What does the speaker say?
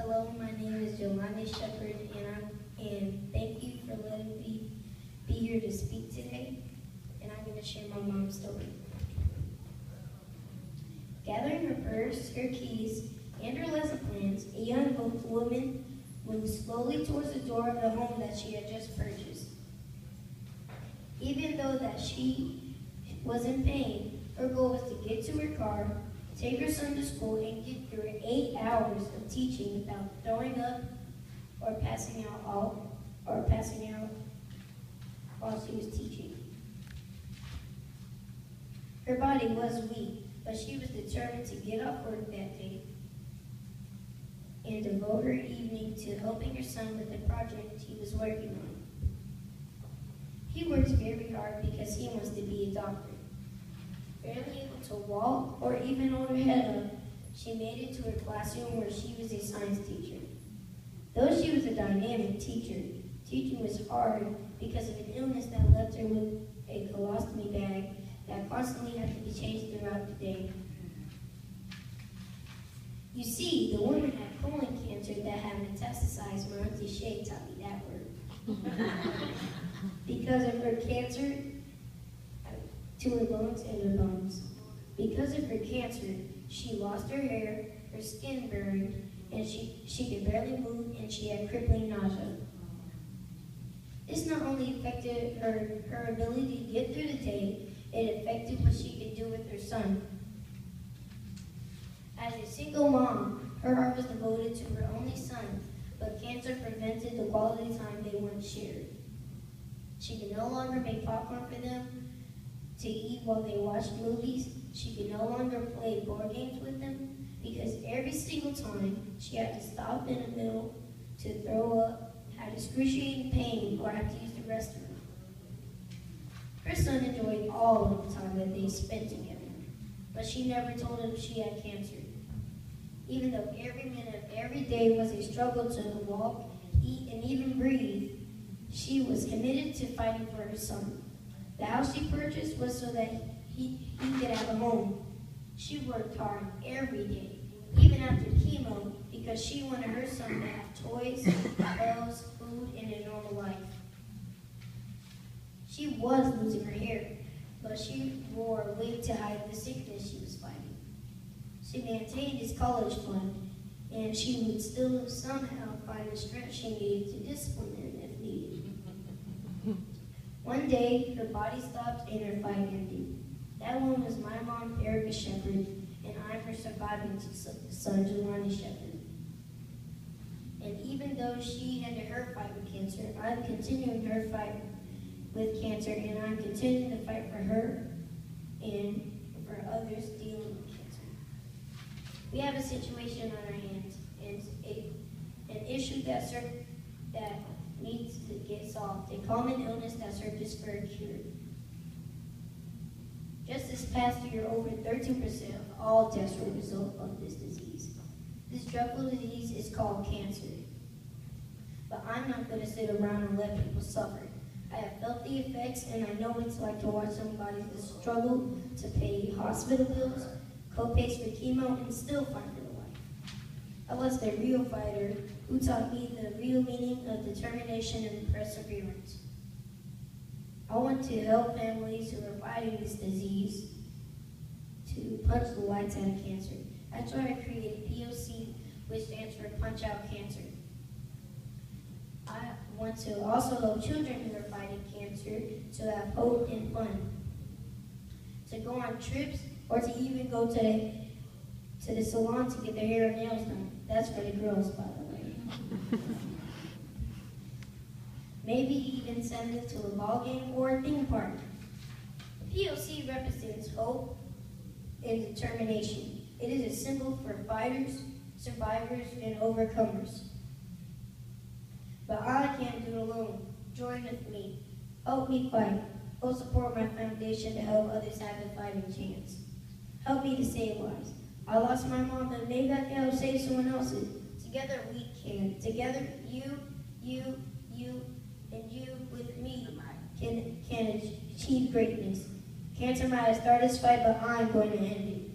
Hello, my name is Jelani and thank you for letting me be here to speak today. And I'm going to share my mom's story. Gathering her purse, her keys, and her lesson plans, a young woman moved slowly towards the door of the home that she had just purchased. Even though that she was in pain, her goal was to get to her car, take her son to school, and get through 8 hours of teaching without throwing up or passing out while she was teaching. Her body was weak, but she was determined to get off work that day and devote her evening to helping her son with the project he was working on. He works very hard because he wants to be a doctor. Barely able to walk or even hold her head up, she made it to her classroom where she was a science teacher. Though she was a dynamic teacher, teaching was hard because of an illness that left her with a colostomy bag that constantly had to be changed throughout the day. You see, the woman had colon cancer that had metastasized. My auntie Shay taught me that word. Because of her cancer, to her lungs and her bones. Because of her cancer, she lost her hair, her skin burned, and she could barely move, and she had crippling nausea. This not only affected her ability to get through the day, it affected what she could do with her son. As a single mom, her heart was devoted to her only son, but cancer prevented the quality time they once shared. She could no longer make popcorn for them to eat while they watched movies. She could no longer play board games with them because every single time she had to stop in the middle to throw up, had excruciating pain, or had to use the restroom. Her son enjoyed all of the time that they spent together, but she never told him she had cancer. Even though every minute of every day was a struggle to walk, eat, and even breathe, she was committed to fighting for her son. The house she purchased was so that he could have a home. She worked hard every day, even after chemo, because she wanted her son to have toys, clothes, food, and a normal life. She was losing her hair, but she wore a wig to hide the sickness she was fighting. She maintained his college fund, and she would still somehow find the strength she needed to discipline him if needed. One day, her body stopped and her fight ended. That one was my mom, Erica Shepherd, and I'm her surviving son, Jelani Shepherd. And even though she ended her fight with cancer, I'm continuing her fight with cancer, and I'm continuing to fight for her and for others dealing with cancer. We have a situation on our hands, and an issue that needs to get solved, a common illness that searches for a cure. Just this past year, over 13% of all deaths were a result of this disease. This dreadful disease is called cancer. But I'm not going to sit around and let people suffer. I have felt the effects, and I know what it's like to watch somebody struggle to pay hospital bills, co-pays for chemo, and still fight for their life. I was the real fighter who taught me the real meaning of determination and perseverance. I want to help families who are fighting this disease to punch the lights out of cancer. That's why I created POC, which stands for Punch Out Cancer. I want to also help children who are fighting cancer to have hope and fun, to go on trips, or to even go to the salon to get their hair and nails done. That's for the girls, by the way. Maybe even send them to a ball game or a theme park. POC represents hope and determination. It is a symbol for fighters, survivors, and overcomers. But I can't do it alone. Join with me. Help me fight. Go support my foundation to help others have a fighting chance. Help me to save lives. I lost my mom, but maybe I can help save someone else's. Together we can. Together, you, and you with me can achieve greatness. Cancer might have started this fight, but I'm going to end it.